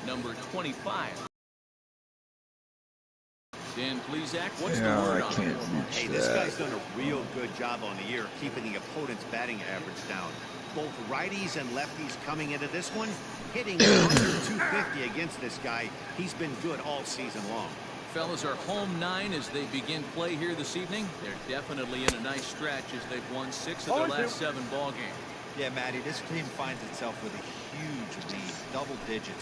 number 25. Dan Plesac, what's the word on it? Hey, this guy's done a real good job on the year keeping the opponent's batting average down. Both righties and lefties coming into this one, hitting under 250 against this guy. He's been good all season long. Fellas are home 9 as they begin play here this evening. They're definitely in a nice stretch as they've won 6 of their last 7 ball games. Yeah, Matty, this team finds itself with a huge lead, double digits,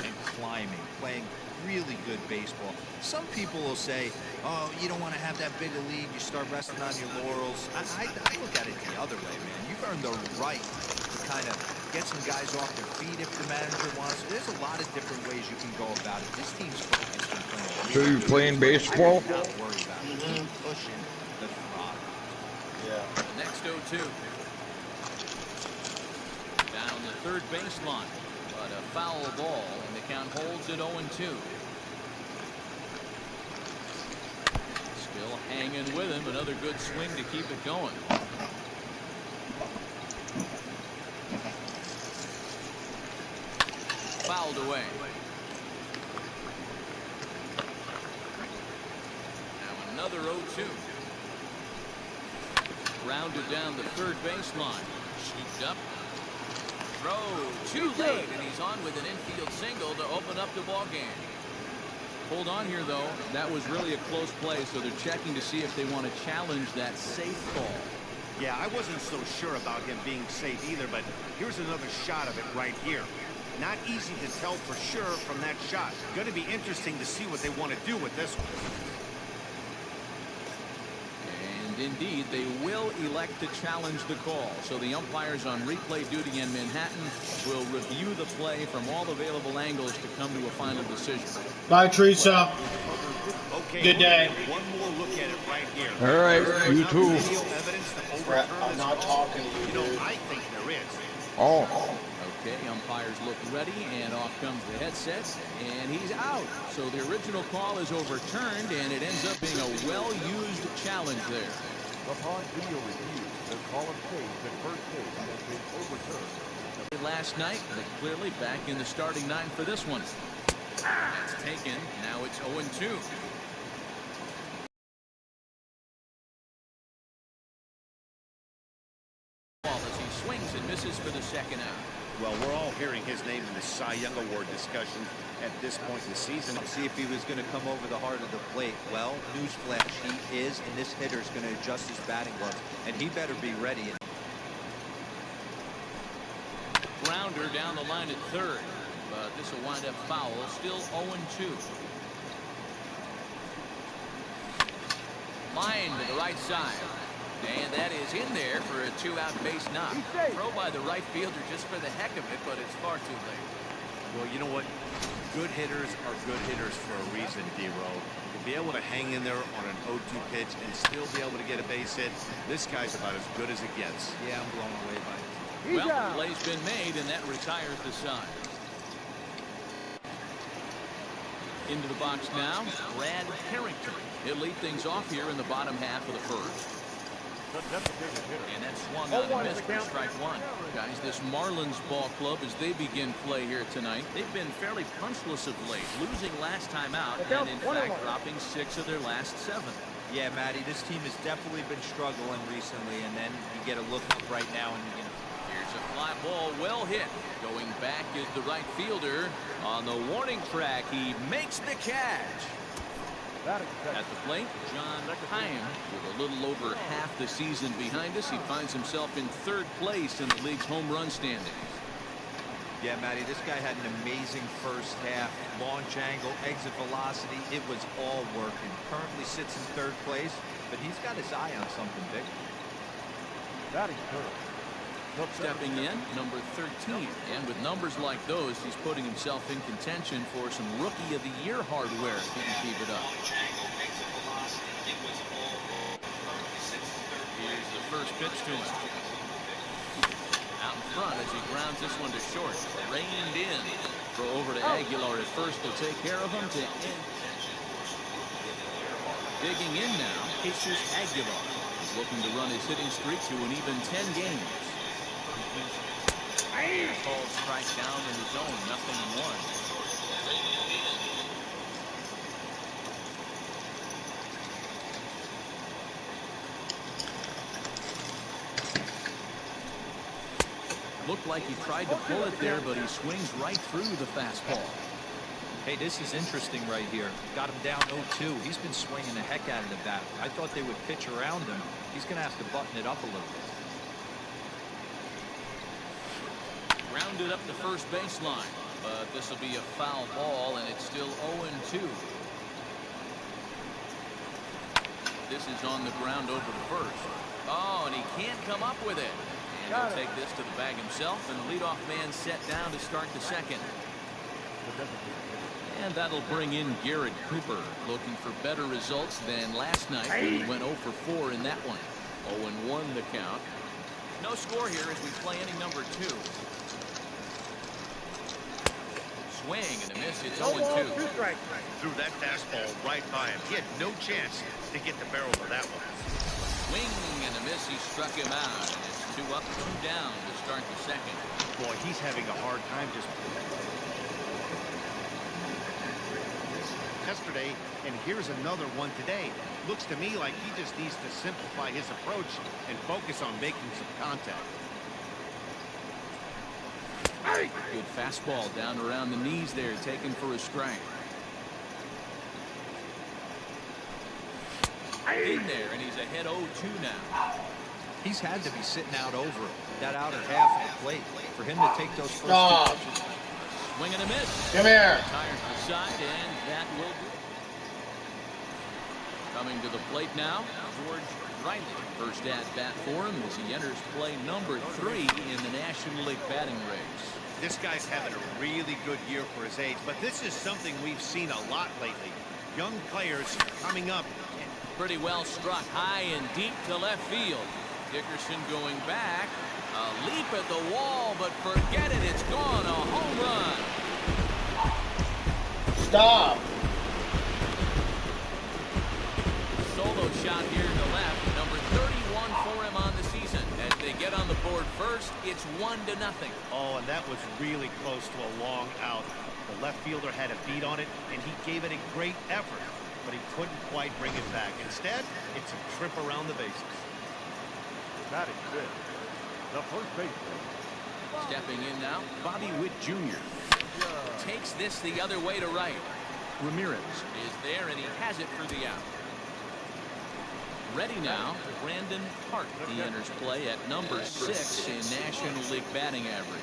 and climbing, playing really good baseball. Some people will say, oh, you don't want to have that big a lead, you start resting on your laurels. I look at it the other way, man. You've earned the right to kind of get some guys off their feet if the manager wants. There's a lot of different ways you can go about it. This team's focused on playing. So you playing baseball? Not worry about it. Keep pushing the throttle. Yeah. The next 0-2. Down the third baseline, but a foul ball, and the count holds at 0-2. Still hanging with him. Another good swing to keep it going. Fouled away. Now another 0-2. Grounded down the third baseline. Scooped up. Throw too late, and he's on with an infield single to open up the ball game. Hold on here, though. That was really a close play, so they're checking to see if they want to challenge that safe ball. Yeah, I wasn't so sure about him being safe either, but here's another shot of it right here. Not easy to tell for sure from that shot. Going to be interesting to see what they want to do with this one. Indeed, they will elect to challenge the call. So the umpires on replay duty in Manhattan will review the play from all available angles to come to a final decision. Bye, Teresa. Okay, good day. One more look at it right here. All right, you too. I'm not talking to you. You know, I think there is. Oh. Okay, umpires look ready, and off comes the headset, and he's out. So the original call is overturned, and it ends up being a well-used challenge there. Upon video review, the call of change at first base has been overturned. Last night, but clearly back in the starting 9 for this one. That's taken. Now it's 0-2. As he swings and misses for the second out. Well, we're all hearing his name in the Cy Young Award discussion at this point in the season. See if he was going to come over the heart of the plate. Well, newsflash, he is, and this hitter's going to adjust his batting gloves, and he better be ready. Grounder down the line at third, but this will wind up foul. Still 0-2. Line to the right side. And that is in there for a 2-out base knock. Throw by the right fielder just for the heck of it, but it's far too late. Well, you know what? Good hitters are good hitters for a reason, D-Row. To be able to hang in there on an 0-2 pitch and still be able to get a base hit, this guy's about as good as it gets. Yeah, I'm blown away by it. Well, the play's been made, and that retires the side. Into the box now, Brad Harrington. He'll lead things off here in the bottom half of the first. And that's swung on and missed for strike 1. Guys, this Marlins ball club, as they begin play here tonight, they've been fairly punchless of late, losing last time out, and in fact dropping 6 of their last 7. Yeah, Matty, this team has definitely been struggling recently, and then you get a look up right now, and you know. Here's a fly ball, well hit. Going back is the right fielder on the warning track. He makes the catch. At the plate, John Heim, with a little over half the season behind us, he finds himself in 3rd place in the league's home run standings. Yeah, Matty, this guy had an amazing first half. Launch angle, exit velocity, it was all working. Currently sits in 3rd place, but he's got his eye on something big. Stepping in, number 13. And with numbers like those, he's putting himself in contention for some Rookie of the Year hardware if he can keep it up. Here's the first pitch to him. Out in front as he grounds this one to short. Reined in. Throw over to Aguilar at first to take care of him to end. Digging in now, Jesus Aguilar. He's looking to run his hitting streak to an even 10 games. Called strike down in the zone, 0-1. Looked like he tried to pull it there, but he swings right through the fastball. Hey, this is interesting right here. Got him down 0-2. He's been swinging the heck out of the bat. I thought they would pitch around him. He's going to have to button it up a little bit. Grounded up the first baseline, but this will be a foul ball, and it's still 0-2. This is on the ground over to first. Oh, and he can't come up with it. And he'll take this to the bag himself, and the leadoff man set down to start the second. And that'll bring in Garrett Cooper, looking for better results than last night when he went 0 for 4 in that one. 0-1 the count. No score here as we play inning number 2. Swing and a miss. It's 0-2. Threw that fastball right by him. He had no chance to get the barrel of that one. Swing and a miss. He struck him out. It's 2 up, 2 down to start the second. Boy, he's having a hard time just yesterday, and here's another one today. Looks to me like he just needs to simplify his approach and focus on making some contact. Good fastball down around the knees there, taken for a strike. In there, and he's ahead 0-2 now. He's had to be sitting out over him, that outer half of the plate. For him to take those first 2 pitches. Swing and a miss. Come here. Tires the side, and that will do. Coming to the plate now, George Riley. First at bat for him as he enters play number 3 in the National League batting race. This guy's having a really good year for his age, but this is something we've seen a lot lately. Young players coming up. Pretty well struck high and deep to left field. Dickerson going back. A leap at the wall, but forget it. It's gone. A home run. Stop. Solo shot here to left. Number 31 for him on the season. As they get on the board first, it's 1-0. Oh, and that was really close to a long out. The left fielder had a beat on it, and he gave it a great effort, but he couldn't quite bring it back. Instead, it's a trip around the bases. Batting fifth, the first baseman. Stepping in now, Bobby Witt Jr. Takes this the other way to right. Ramirez is there, and he has it for the out. Ready now, Brandon Hart. He enters play at number 6 in National League batting average.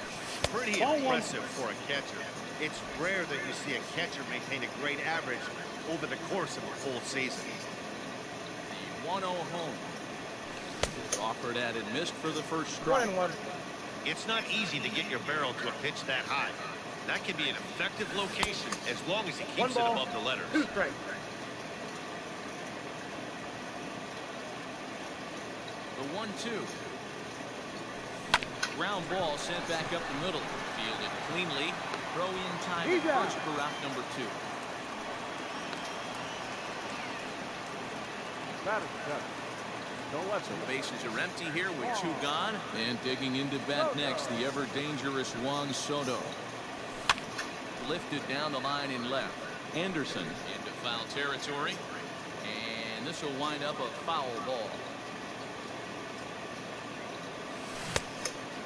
Pretty impressive for a catcher. It's rare that you see a catcher maintain a great average over the course of a full season. The 1-0 home. Offered at and missed for the first strike. 1-1. It's not easy to get your barrel to a pitch that high. That can be an effective location as long as he keeps it above the letters. 2 strikes. The 1-2. Ground ball sent back up the middle. Fielded cleanly. Throw in time at first for route number 2. Batting seventh, no left. So bases are empty here with 2 gone. And digging into bat next, the ever-dangerous Juan Soto. Lifted down the line in left. Anderson into foul territory. And this will wind up a foul ball.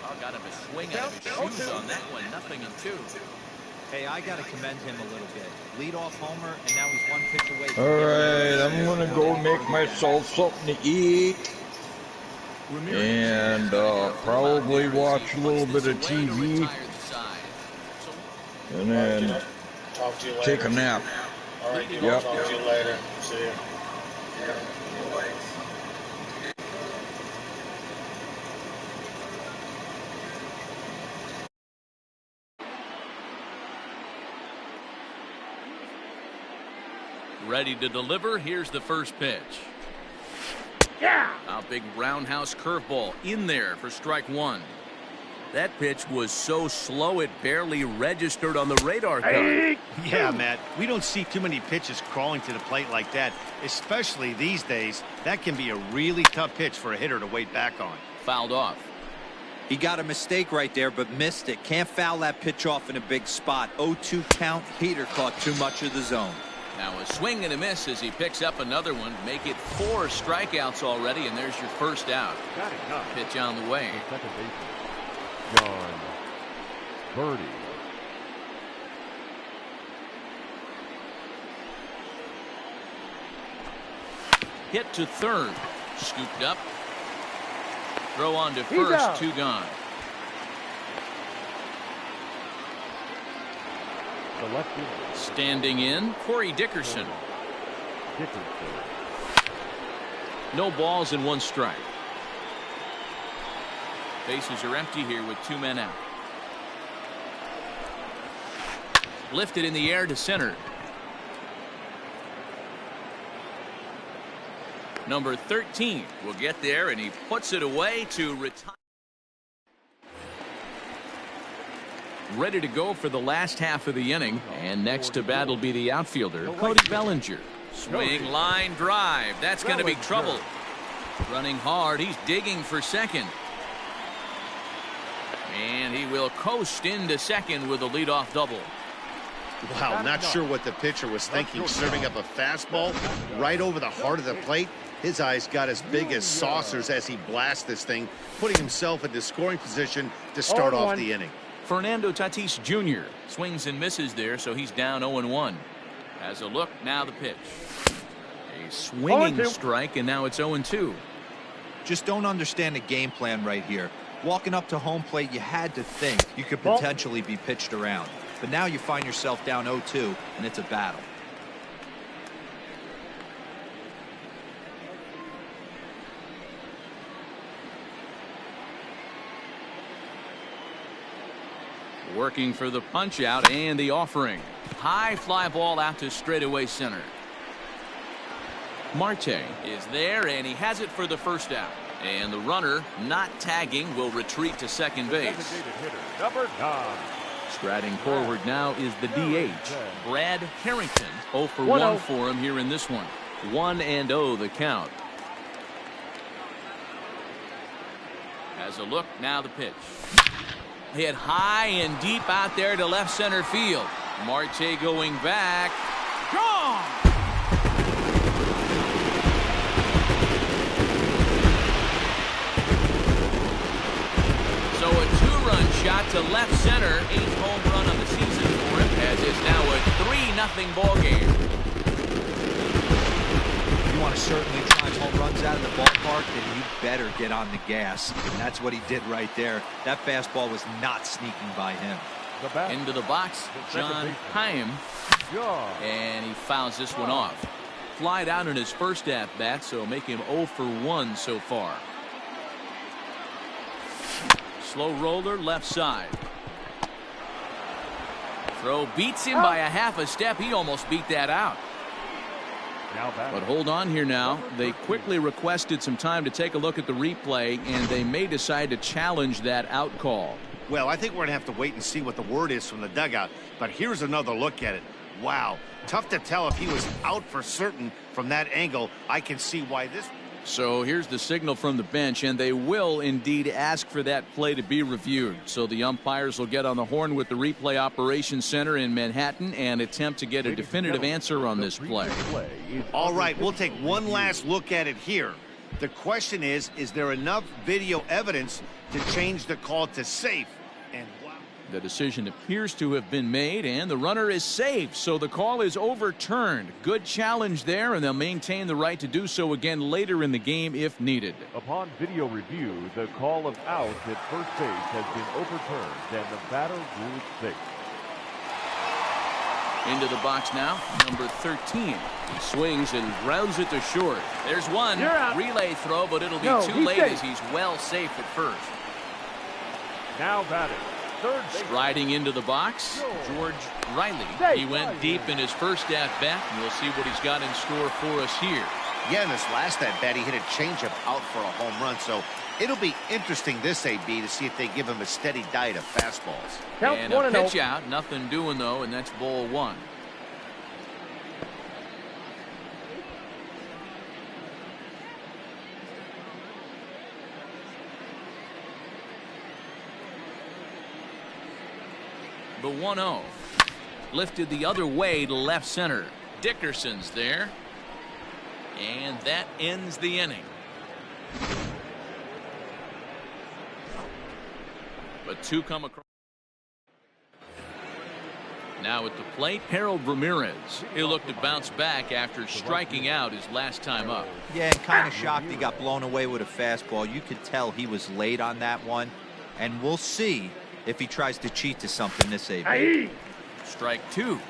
Oh, got him a swing out of his shoes on that one. 0-2. Hey, I got to commend him a little bit. Lead-off homer, and now he's 1 pitch away. Alright, I'm gonna go make myself something to eat. And probably watch a little bit of TV. And then Talk to you later. take a nap. All right, Yep. talk to you later. See you. Ready to deliver. Here's the first pitch. Yeah. A big roundhouse curveball in there for strike 1. That pitch was so slow it barely registered on the radar gun. Yeah, Matt, we don't see too many pitches crawling to the plate like that, especially these days. That can be a really tough pitch for a hitter to wait back on. Fouled off. He got a mistake right there, but missed it. Can't foul that pitch off in a big spot. 0-2 count. Heater caught too much of the zone. Now a swing and a miss as he picks up another one. Make it 4 strikeouts already, and there's your first out. Pitch on the way. Second baseman, John Birdie. Hit to third. Scooped up. Throw on to first. 2 gone. The left fielder, Standing in, Corey Dickerson. No balls and 1 strike. Bases are empty here with 2 men out. Lifted in the air to center. Number 13 will get there, and he puts it away to retire. Ready to go for the last half of the inning, and next to bat will be the outfielder, Cody Bellinger. Swing, line drive. That's going to be trouble. Running hard. He's digging for second. And he will coast into second with a leadoff double. Wow, not sure what the pitcher was thinking, serving up a fastball right over the heart of the plate. His eyes got as big as saucers as he blasts this thing, putting himself into scoring position to start off the inning. Fernando Tatis Jr. swings and misses there, so he's down 0-1. Has a look, now the pitch. A swinging strike, and now it's 0-2. Just don't understand the game plan right here. Walking up to home plate, you had to think you could potentially be pitched around. But now you find yourself down 0-2, and it's a battle. Working for the punch out and the offering. High fly ball out to straightaway center. Marte is there, and he has it for the first out. And the runner, not tagging, will retreat to second base. Number 9. Striding forward now is the DH, Brad Harrington. 0 for 1 for him here in this one. 1-0 the count. Has a look, now the pitch. Hit high and deep out there to left center field. Marte going back. Gone! So a 2-run shot to left center. 8th home run of the season for him, as it's now a 3-0 ball game. You want to certainly drive home runs out of the ballpark, then you better get on the gas. And that's what he did right there. That fastball was not sneaking by him. Into the box, John Haim. And he fouls this one off. Flied out in his first at-bat, so make him 0 for 1 so far. Slow roller left side. Throw beats him by a half a step. He almost beat that out. But hold on here now. They quickly requested some time to take a look at the replay, and they may decide to challenge that out call. Well, I think we're going to have to wait and see what the word is from the dugout. But here's another look at it. Wow. Tough to tell if he was out for certain from that angle. I can see why this. So here's the signal from the bench, and they will indeed ask for that play to be reviewed. So the umpires will get on the horn with the replay operations center in Manhattan and attempt to get a definitive answer on this play. All right, we'll take one last look at it here. The question is there enough video evidence to change the call to safe? And wow. The decision appears to have been made, and the runner is safe, so the call is overturned. Good challenge there, and they'll maintain the right to do so again later in the game if needed. Upon video review, the call of out at first base has been overturned, and the batter rules safe. Into the box now, number 13. He swings and grounds it to short. There's one relay throw, but it'll be too late as he's well safe at first. Now batting. Striding into the box, George Riley. He went deep in his first at-bat, and we'll see what he's got in store for us here. Yeah, in this last at-bat, he hit a changeup out for a home run, so it'll be interesting this AB to see if they give him a steady diet of fastballs. And a pitch out, nothing doing though, and that's ball 1. The 1-0. Lifted the other way to left center. Dickerson's there. And that ends the inning. But two come across. Now at the plate, Harold Ramirez. He'll look to bounce back after striking out his last time up. Yeah, and kind of shocked he got blown away with a fastball. You could tell he was late on that one. And we'll see if he tries to cheat to something this AB. Strike two.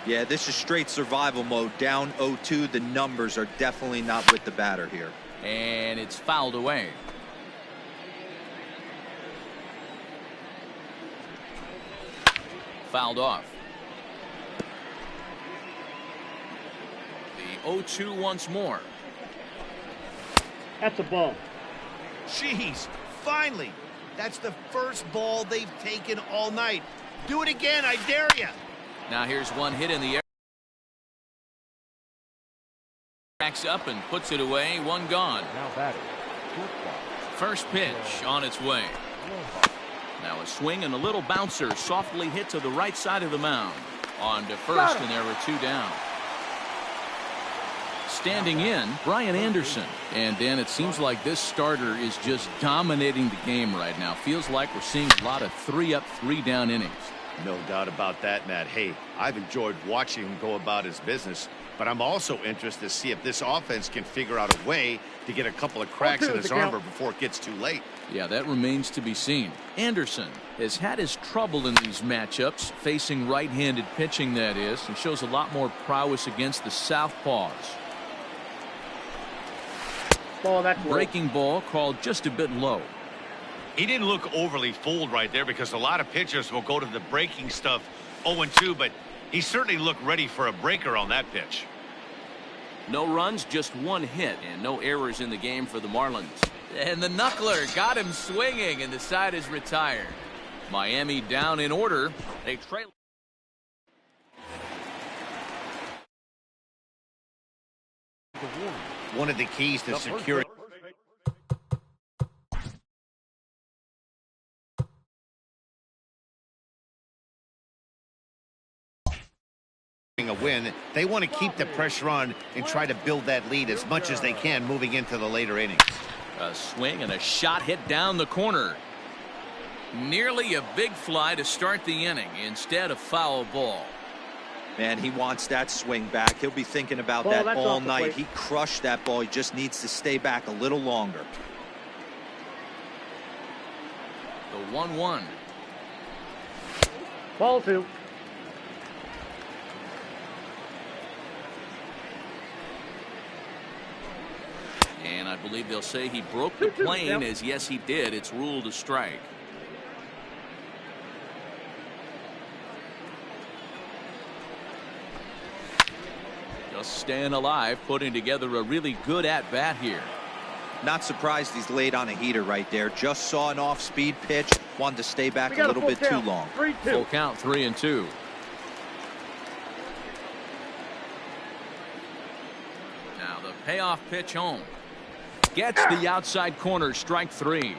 Yeah, this is straight survival mode. Down 0-2. The numbers are definitely not with the batter here. And it's fouled away. Fouled off. The 0-2 once more. That's a ball. Jeez, finally. That's the first ball they've taken all night. Do it again, I dare you. Now here's one hit in the air. Backs up and puts it away. One gone. Now batting. First pitch on its way. Now a swing and a little bouncer softly hit to the right side of the mound. On to first, and there were two down. Standing in, Brian Anderson. And Dan, it seems like this starter is just dominating the game right now. Feels like we're seeing a lot of 3-up, 3-down innings. No doubt about that, Matt. Hey, I've enjoyed watching him go about his business, but I'm also interested to see if this offense can figure out a way to get a couple of cracks in his armor before it gets too late. Yeah, that remains to be seen. Anderson has had his trouble in these matchups, facing right-handed pitching, that is, and shows a lot more prowess against the southpaws. Ball, that's Breaking ball called just a bit low. He didn't look overly fooled right there because a lot of pitchers will go to the breaking stuff 0-2, but he certainly looked ready for a breaker on that pitch. No runs, just one hit, and no errors in the game for the Marlins. And the knuckler got him swinging, and the side is retired. Miami down in order. They trail. One of the keys to securing a win, they want to keep the pressure on and try to build that lead as much as they can moving into the later innings. A swing and a shot hit down the corner. Nearly a big fly to start the inning. Instead, a foul ball. Man, he wants that swing back. He'll be thinking about that all night. He crushed that ball. He just needs to stay back a little longer. The 1-1. Ball two. And I believe they'll say he broke the plane, as yes, he did. It's ruled a strike. Just staying alive, putting together a really good at-bat here. Not surprised he's laid on a heater right there. Just saw an off-speed pitch. Wanted to stay back a little bit too long. 3-2. Full count, 3-2. Now the payoff pitch home. Gets the outside corner, strike three.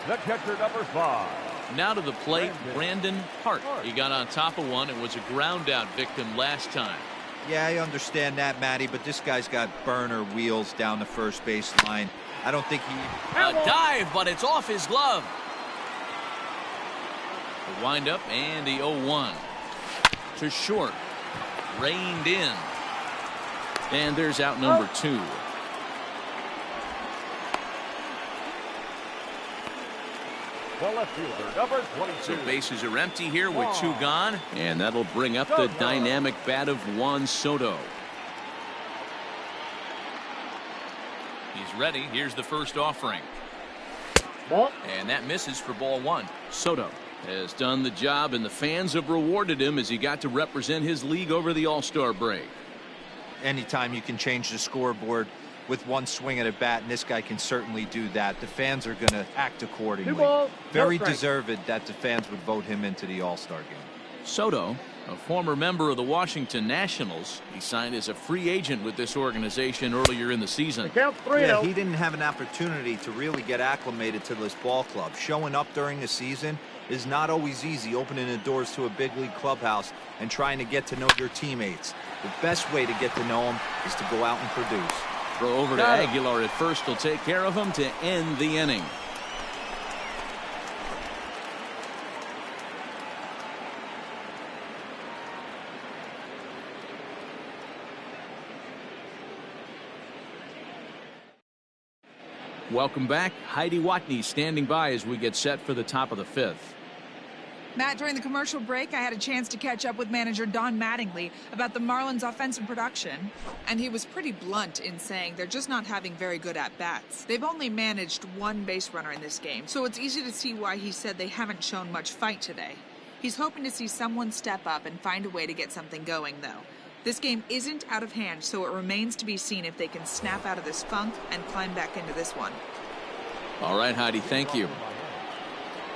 The catcher, number 5. Now to the plate, Brandon Hart. He got on top of one and was a ground out victim last time. Yeah, I understand that, Matty, but this guy's got burner wheels down the first base line. I don't think he... A dive, but it's off his glove. The windup and the 0-1. To short. Reined in. And there's out number 2. The left fielder, number 22. So bases are empty here with 2 gone. And that'll bring up the dynamic bat of Juan Soto. He's ready. Here's the first offering. Ball. And that misses for ball 1. Soto has done the job, and the fans have rewarded him as he got to represent his league over the All-Star break. Anytime you can change the scoreboard with one swing at a bat, and this guy can certainly do that, the fans are going to act accordingly. Two balls, Very no strike. deserved that the fans would vote him into the All-Star game. Soto A former member of the Washington Nationals, he signed as a free agent with this organization earlier in the season. Count 3-0. Yeah, he didn't have an opportunity to really get acclimated to this ball club. Showing up during the season is not always easy, opening the doors to a big league clubhouse and trying to get to know your teammates. The best way to get to know them is to go out and produce. Throw over to Aguilar at first will take care of him to end the inning. Welcome back. Heidi Watney standing by as we get set for the top of the fifth. Matt, during the commercial break, I had a chance to catch up with manager Don Mattingly about the Marlins' offensive production. And he was pretty blunt in saying they're just not having very good at-bats. They've only managed one base runner in this game, so it's easy to see why he said they haven't shown much fight today. He's hoping to see someone step up and find a way to get something going, though. This game isn't out of hand, so it remains to be seen if they can snap out of this funk and climb back into this one. All right, Heidi, thank you.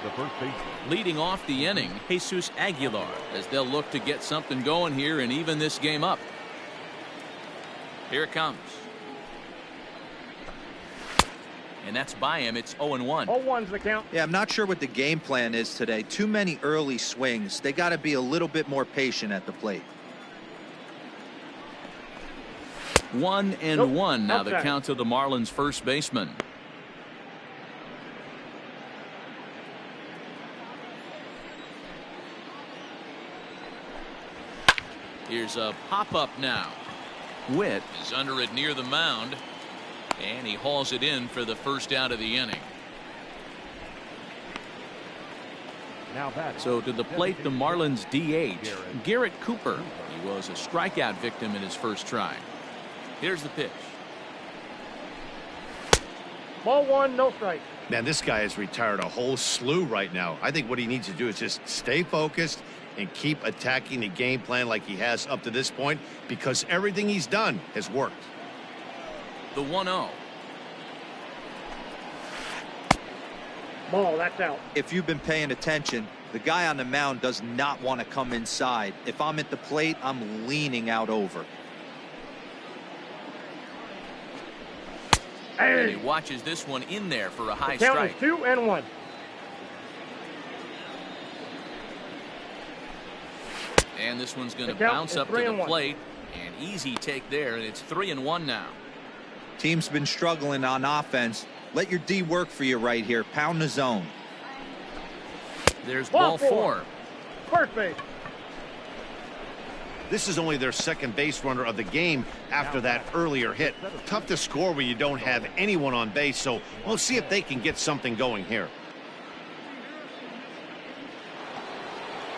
The first baseman. Leading off the inning, Jesus Aguilar, as they'll look to get something going here and even this game up. Here it comes. And that's by him. It's 0-1. 0-1's the count. Yeah, I'm not sure what the game plan is today. Too many early swings. They got to be a little bit more patient at the plate. 1-1 now the Okay. count to the Marlins first baseman. Here's a pop-up now. Witt is under it near the mound, and he hauls it in for the first out of the inning. Now batting. So to the plate, the Marlins DH, Garrett Cooper. He was a strikeout victim in his first try. Here's the pitch. Ball 1, no strike. Man, this guy has retired a whole slew right now. I think what he needs to do is just stay focused and keep attacking the game plan like he has up to this point, because everything he's done has worked. The 1-0. Ball, that's out. If you've been paying attention, the guy on the mound does not want to come inside. If I'm at the plate, I'm leaning out over. And he watches this one in there for a high The count strike. is 2-1. And this one's going to The count bounce is up to the 3-1. plate. An easy take there, and it's 3-1 now. Team's been struggling on offense. Let your D work for you right here. Pound the zone. There's Ball ball four. First base. This is only their second base runner of the game after that earlier hit. Tough to score when you don't have anyone on base, so we'll see if they can get something going here.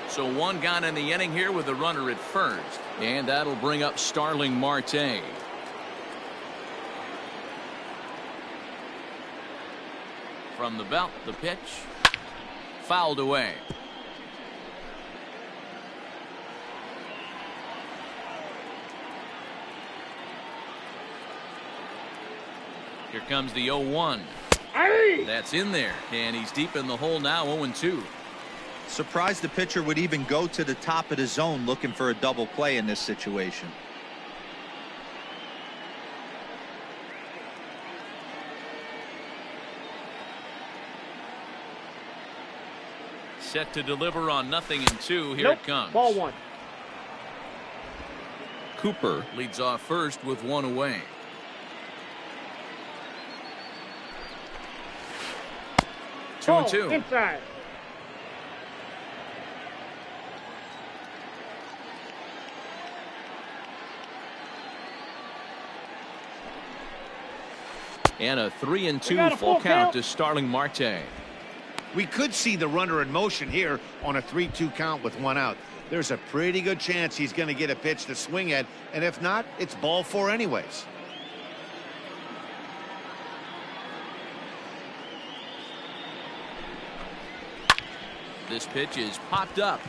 So one gone in the inning here with a runner at first. And that'll bring up Starling Marte. From the belt, the pitch. Fouled away. Here comes the 0-1. That's in there, and he's deep in the hole now, 0-2. Surprised the pitcher would even go to the top of the zone looking for a double play in this situation. Set to deliver on 0-2. Here it comes. Ball 1. Cooper leads off first with one away. Ball 2-2. inside. And a We 3-2 got a full full count count. to Starling Marte. We could see the runner in motion here on a 3-2 count with one out. There's a pretty good chance he's going to get a pitch to swing at, and if not, it's ball four anyways. This pitch is popped up.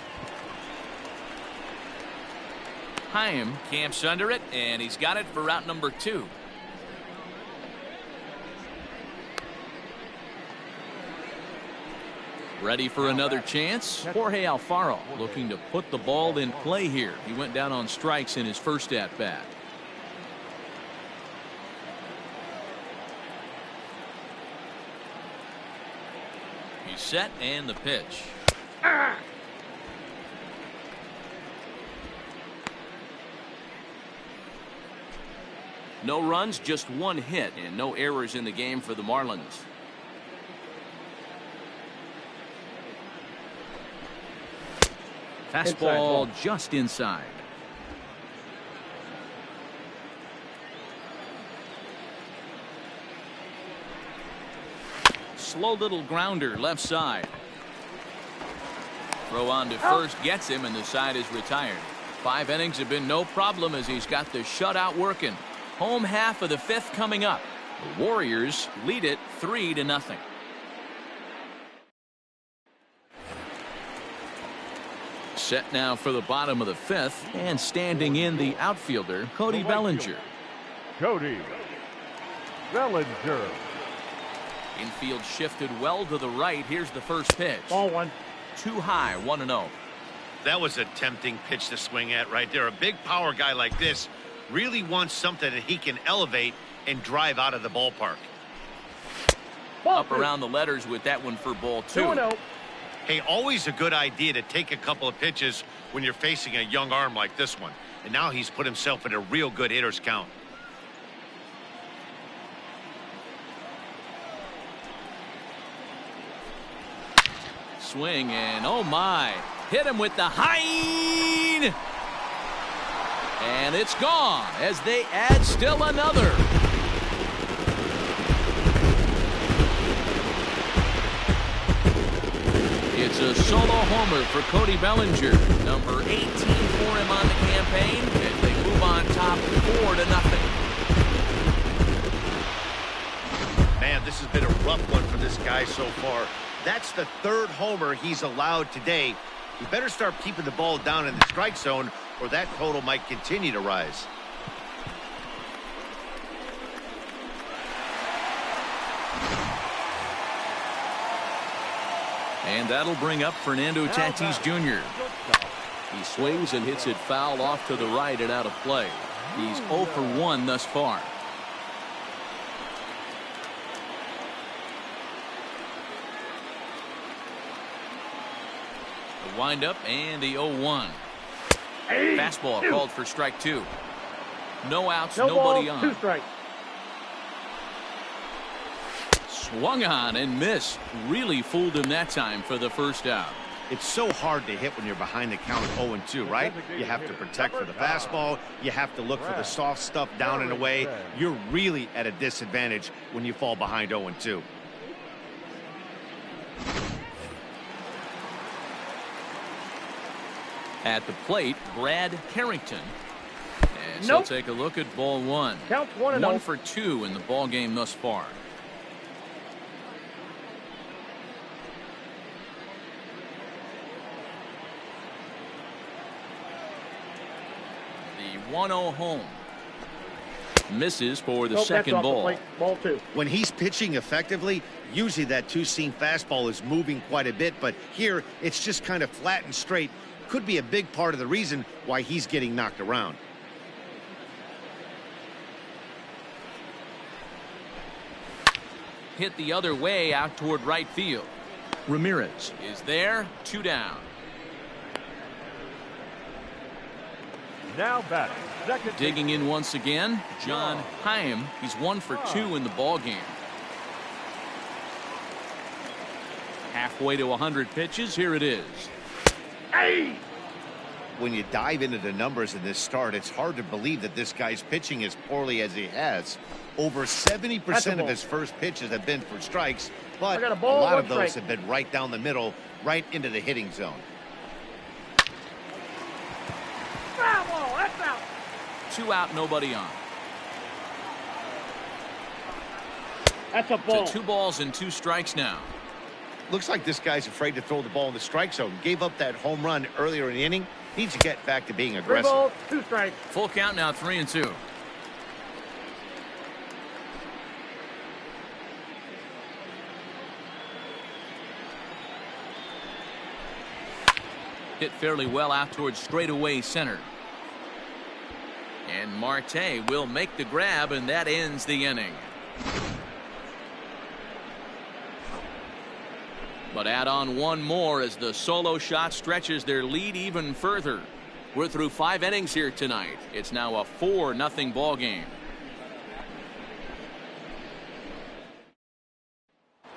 Chaim camps under it, and he's got it for out number 2. Ready for another chance? Jorge Alfaro looking to put the ball in play here. He went down on strikes in his first at-bat. He's set and the pitch. No runs, just one hit, and no errors in the game for the Marlins. Fastball just inside. Slow little grounder left side. Throw on to first gets him, and the side is retired. 5 innings have been no problem as he's got the shutout working. Home half of the 5th coming up. The Warriors lead it 3-0. Set now for the bottom of the 5th, and standing in the outfielder, Cody Bellinger. Cody Bellinger. Infield shifted well to the right. Here's the first pitch. Ball 1. Too high, 1-0. That was a tempting pitch to swing at right there. A big power guy like this really wants something that he can elevate and drive out of the ballpark. Ball Up 2. around the letters with that one for ball 2. 2-0. Hey, always a good idea to take a couple of pitches when you're facing a young arm like this one. And now he's put himself in a real good hitter's count. Swing, and oh my, hit him with the Hein, and it's gone as they add still another. It's a solo homer for Cody Bellinger, number 18 for him on the campaign, and they move on top 4-0. Man, this has been a rough one for this guy so far. That's the 3rd homer he's allowed today. He better start keeping the ball down in the strike zone, or that total might continue to rise. And that'll bring up Fernando Tatis Jr. He swings and hits it foul off to the right and out of play. He's 0 for 1 thus far. The windup and the 0-1. Fastball called for strike 2. No outs, No nobody balls, on. 2 strikes. Swung on and missed. Really fooled him that time for the first out. It's so hard to hit when you're behind the count 0-2, right? You have to protect for the fastball. You have to look for the soft stuff down and away. You're really at a disadvantage when you fall behind 0-2. At the plate, Brad Carrington. And so Nope. take a look at ball 1. Counts 1-0. 1 for 2 in the ball game thus far. The 1-0 home. Misses for the Nope, second that's off the ball. plate. Ball 2. When he's pitching effectively, usually that 2-seam fastball is moving quite a bit, but here it's just kind of flat and straight. Could be a big part of the reason why he's getting knocked around. Hit the other way out toward right field. Ramirez is there, 2 down. Now batting, second. Digging in once again, John Heim. He's 1 for 2 in the ball game. Halfway to 100 pitches, here it is. When you dive into the numbers in this start, it's hard to believe that this guy's pitching as poorly as he has. Over 70% of his first pitches have been for strikes, but a lot of those have been right down the middle, right into the hitting zone. Foul ball. That's out. 2 out, nobody on. That's a ball. To 2 balls and 2 strikes now. Looks like this guy's afraid to throw the ball in the strike zone. Gave up that home run earlier in the inning. Needs to get back to being 3 aggressive. balls, 2 strikes. Full count now, 3-2. Hit fairly well out towards straightaway center. And Marte will make the grab, and that ends the inning. But add on one more as the solo shot stretches their lead even further. We're through 5 innings here tonight. It's now a 4-0 ball game.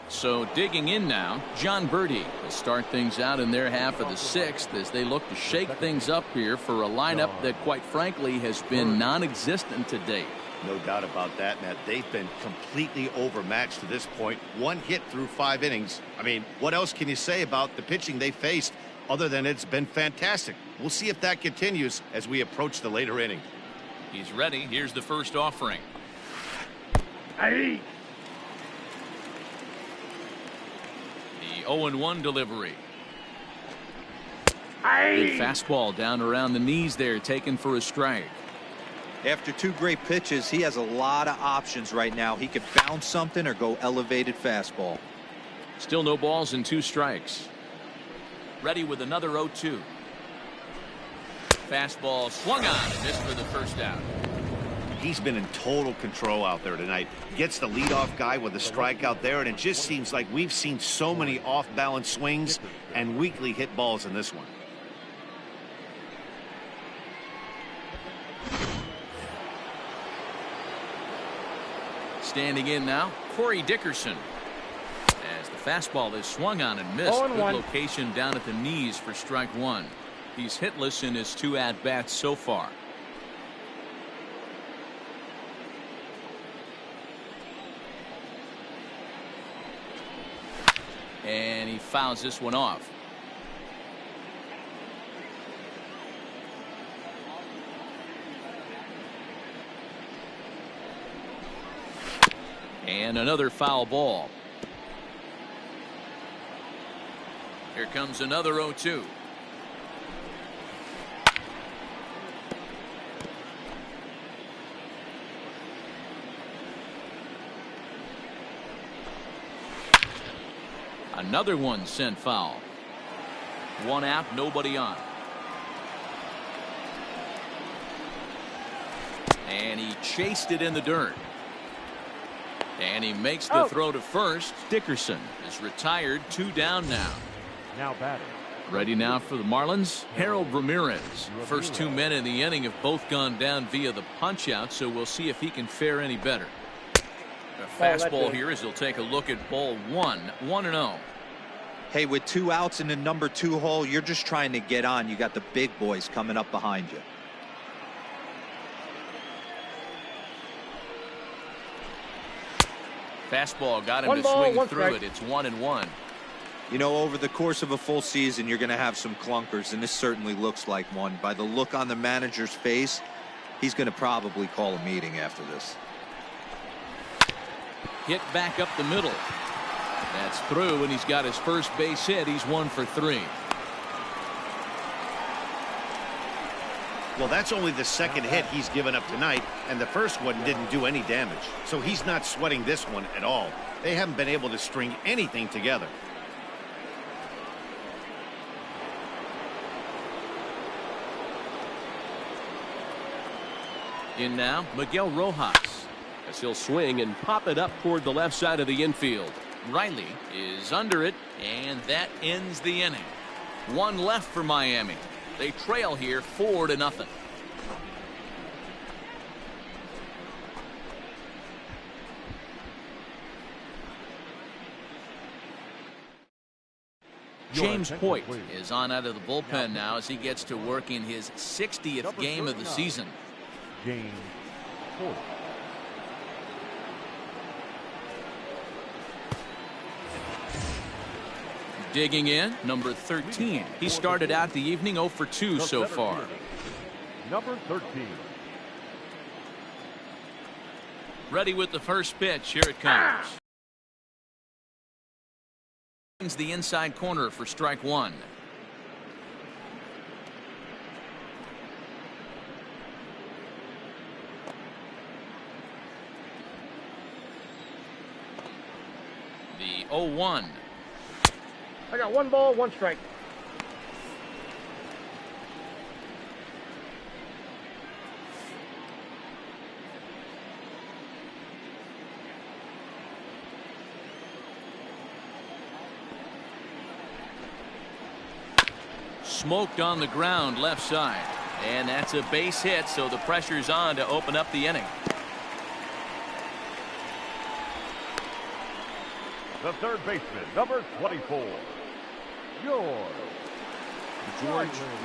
So digging in now, John Birdie will start things out in their half of the 6th as they look to shake things up here for a lineup that quite frankly has been non-existent to date. No doubt about that, Matt. They've been completely overmatched to this point. 1 hit through 5 innings. I mean, what else can you say about the pitching they faced other than it's been fantastic? We'll see if that continues as we approach the later inning. He's ready. Here's the first offering. Hey. The 0-1 delivery. Hey. Good fastball down around the knees there, taken for a strike. After 2 great pitches, he has a lot of options right now. He could bounce something or go elevated fastball. Still no balls and 2 strikes. Ready with another 0-2. Fastball swung on and missed for the first out. He's been in total control out there tonight. Gets the leadoff guy with a strikeout there, and it just seems like we've seen so many off-balance swings and weakly hit balls in this one. Standing in now, Corey Dickerson. As the fastball is swung on and missed. Good location down at the knees for strike 1. He's hitless in his 2 at-bats so far. And he fouls this one off. And another foul ball. Here comes another 0-2. Another one sent foul. 1 out, nobody on. And he chased it in the dirt. And he makes the throw to first. Dickerson is retired. 2 down now. Now batting. Ready now for the Marlins, Harold Ramirez. First 2 men in the inning have both gone down via the punch out, so we'll see if he can fare any better. A fastball here as he'll take a look at ball 1. 1-0. Hey, with 2 outs in the number 2 hole, you're just trying to get on. You got the big boys coming up behind you. Fastball got him to swing through it. It's 1-1. You know, over the course of a full season, you're going to have some clunkers, and this certainly looks like one. By the look on the manager's face, he's going to probably call a meeting after this. Hit back up the middle. That's through, and he's got his first base hit. He's 1 for 3. Well, that's only the 2nd hit he's given up tonight, and the first one didn't do any damage. So he's not sweating this one at all. They haven't been able to string anything together. In now, Miguel Rojas, as he'll swing and pop it up toward the left side of the infield. Riley is under it, and that ends the inning. 1 left for Miami. They trail here 4-0. James Hoyt is on out of the bullpen now as he gets to work in his 60th game of the season. James Hoyt. Digging in, number 13. He started out the evening 0 for 2 so far. Number 13. Ready with the first pitch. Here it comes. The inside corner for strike 1. The 0-1. I got 1 ball, 1 strike. Smoked on the ground left side. And that's a base hit, so the pressure's on to open up the inning. The third baseman, number 24, George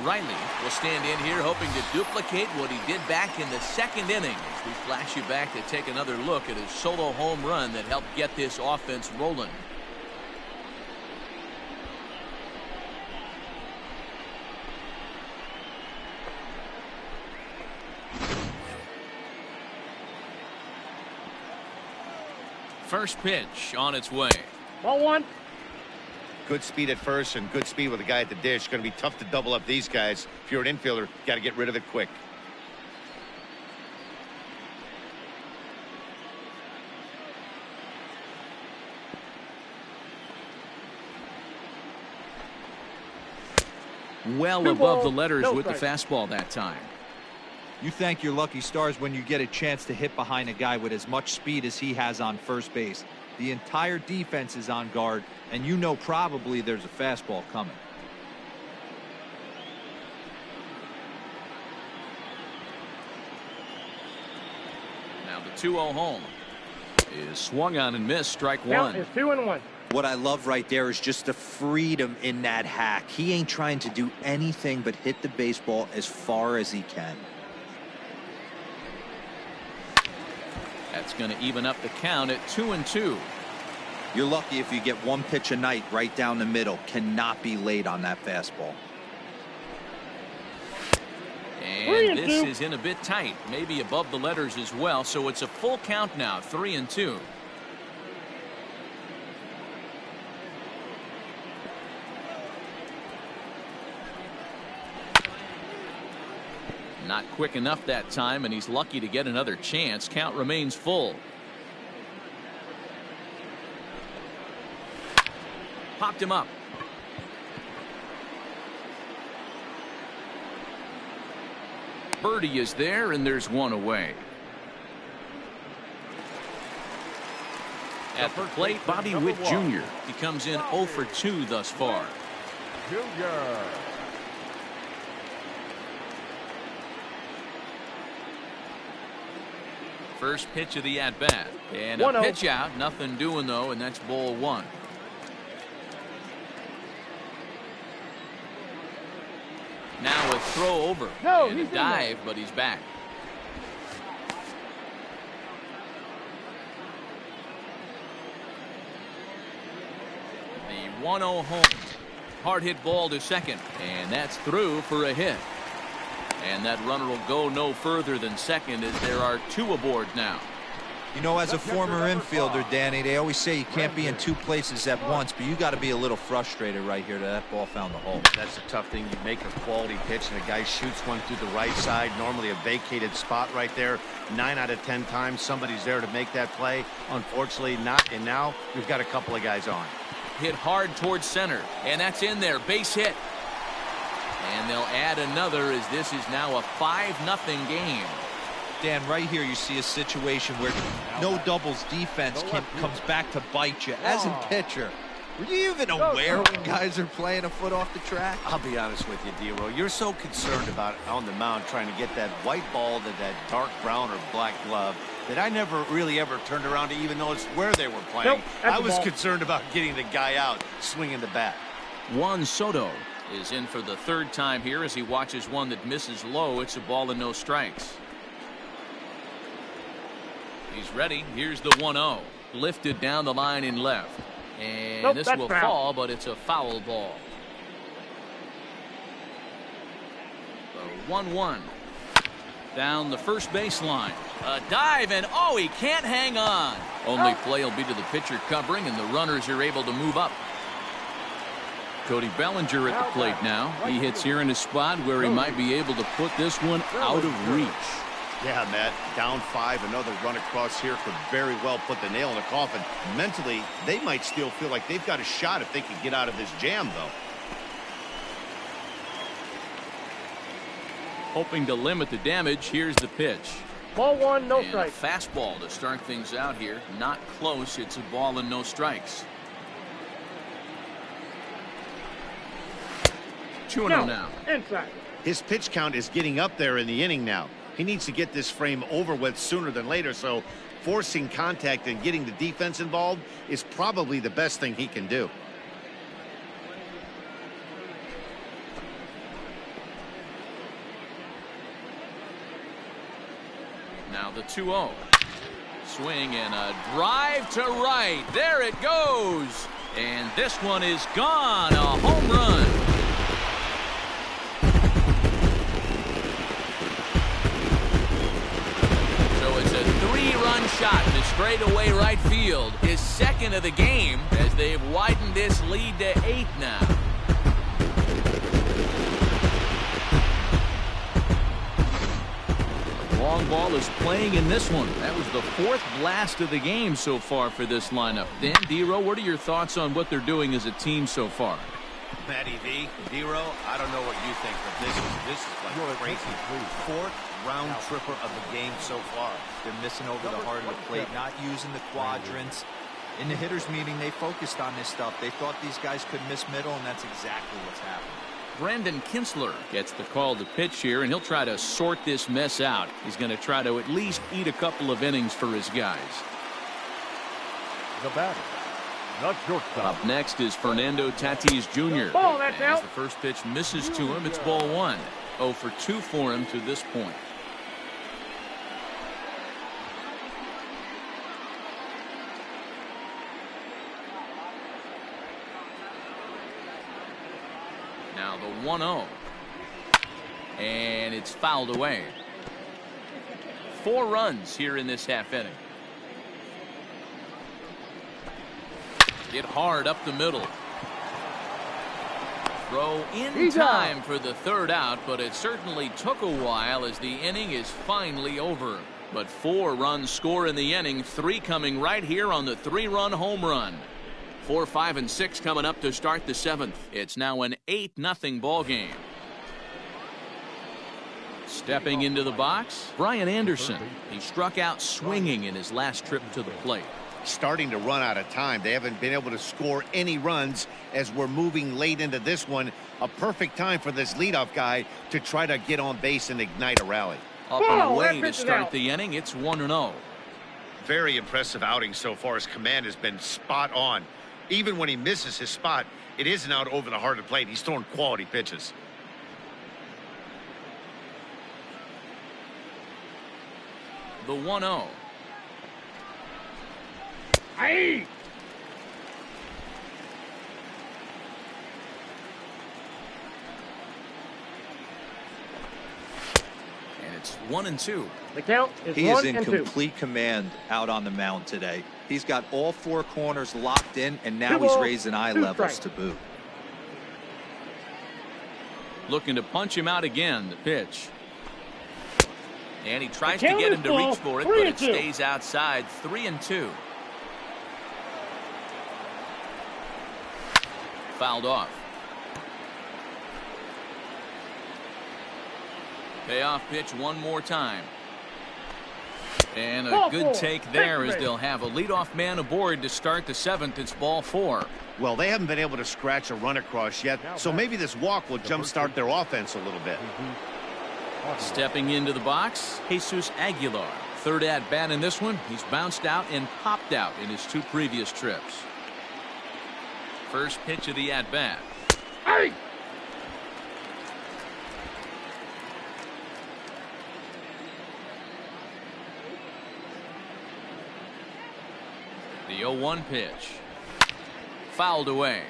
Riley will stand in here hoping to duplicate what he did back in the second inning. As we flash you back to take another look at his solo home run that helped get this offense rolling. First pitch on its way. Ball one. Good speed at first and good speed with the guy at the dish. Going to be tough to double up these guys. If you're an infielder, got to get rid of it quick. Well above the letters with the fastball that time. You thank your lucky stars when you get a chance to hit behind a guy with as much speed as he has on first base. The entire defense is on guard, and you know probably there's a fastball coming. Now the 2-0 home is swung on and missed. Strike one. Count is 2-1. What I love right there is just the freedom in that hack. He ain't trying to do anything but hit the baseball as far as he can. That's going to even up the count at 2-2. You're lucky if you get one pitch a night right down the middle. Cannot be late on that fastball. And this is in a bit tight, maybe above the letters as well, so it's a full count now, 3-2. Not quick enough that time, and he's lucky to get another chance. Count remains full. Popped him up. Birdie is there, and there's one away. At the plate, Bobby Witt Jr. He comes in 0 for 2 thus far. Junior. First pitch of the at-bat. And a pitch out. Nothing doing, though, and that's ball one. Now a throw over. And a dive, but he's back. The 1-0 home. Hard hit ball to second. And that's through for a hit. And that runner will go no further than second as there are two aboard now. You know, as a former infielder, Danny, they always say you can't be in two places at once, but you got to be a little frustrated right here that ball found the hole. That's a tough thing. You make a quality pitch and a guy shoots one through the right side, normally a vacated spot right there. 9 out of 10 times somebody's there to make that play. Unfortunately not, and now we've got a couple of guys on. Hit hard towards center, and that's in there. Base hit. And they'll add another as this is now a 5-0 game. Dan, right here you see a situation where no doubles defense comes back to bite you. As a pitcher, were you even aware when guys are playing a foot off the track? I'll be honest with you, D-Row. You're so concerned about on the mound trying to get that white ball to that dark brown or black glove that I never really ever turned around to even notice where they were playing. I was concerned about getting the guy out swinging the bat. Juan Soto is in for the third time here as he watches one that misses low. It's a ball and no strikes. He's ready. Here's the 1-0. Lifted down the line in left. And this will fall, but it's a foul ball. The 1-1. Down the first baseline. A dive, and oh, he can't hang on. Only play will be to the pitcher covering, and the runners are able to move up. Cody Bellinger at the plate now. He hits here in a spot where he might be able to put this one out of reach. Yeah, Matt, down 5, another run across here could very well put the nail in the coffin. Mentally, they might still feel like they've got a shot if they can get out of this jam, though. Hoping to limit the damage, here's the pitch. Ball one, no strike. Fastball to start things out here. Not close. It's a ball and no strikes. 2-0 now. Inside. His pitch count is getting up there in the inning now. He needs to get this frame over with sooner than later, so forcing contact and getting the defense involved is probably the best thing he can do. Now the 2-0. Swing and a drive to right. There it goes. And this one is gone. A home run. So it's a 3-run shot to straightaway right field. His second of the game as they've widened this lead to 8 now. Long ball is playing in this one. That was the 4th blast of the game so far for this lineup. Dan, D-Row, what are your thoughts on what they're doing as a team so far? Matty V, D-Row, I don't know what you think, but this is like crazy. 4th round tripper of the game so far. They're missing over the heart of the plate, not using the quadrants. In the hitters meeting, they focused on this stuff. They thought these guys could miss middle, and that's exactly what's happening. Brandon Kinsler gets the call to pitch here, and he'll try to sort this mess out. He's going to try to at least eat a couple of innings for his guys. The batter, the shortstop. Up next is Fernando Tatis Jr. Ball, that's As out. the first pitch misses to him, it's ball 1. 0 for 2 for him to this point. Now the 1-0. And it's fouled away. 4 runs here in this half inning. Hit hard up the middle. Throw in time for the 3rd out, but it certainly took a while as the inning is finally over. But 4 runs score in the inning, 3 coming right here on the 3-run home run. 4, 5, and 6 coming up to start the 7th. It's now an 8-0 ball game. Stepping into the box, Brian Anderson. He struck out swinging in his last trip to the plate. Starting to run out of time. They haven't been able to score any runs as we're moving late into this one. A perfect time for this leadoff guy to try to get on base and ignite a rally. Up and away to start the inning. It's 1-0. Very impressive outing so far. His command has been spot on. Even when he misses his spot, it isn't out over the heart of the plate. He's throwing quality pitches. The 1-0. Hey! And it's 1-2. The count is He 1 is in and 2. complete command out on the mound today. He's got all 4 corners locked in, and now 2 he's balls, raising eye 2 levels strikes. to boot. Looking to punch him out again. The pitch. And he tries The to count get is him to ball, reach for it, 3 but and it 2. stays outside. 3-2. Fouled off. Payoff pitch one more time. And a Ball good 4. take there as Victory. they'll have a leadoff man aboard to start the 7th. It's ball 4. Well, they haven't been able to scratch a run across yet, so maybe this walk will jumpstart their offense a little bit. Stepping into the box, Jesus Aguilar. 3rd at bat in this one. He's bounced out and popped out in his 2 previous trips. First pitch of the at bat. Hey! The 0-1 pitch. Fouled away.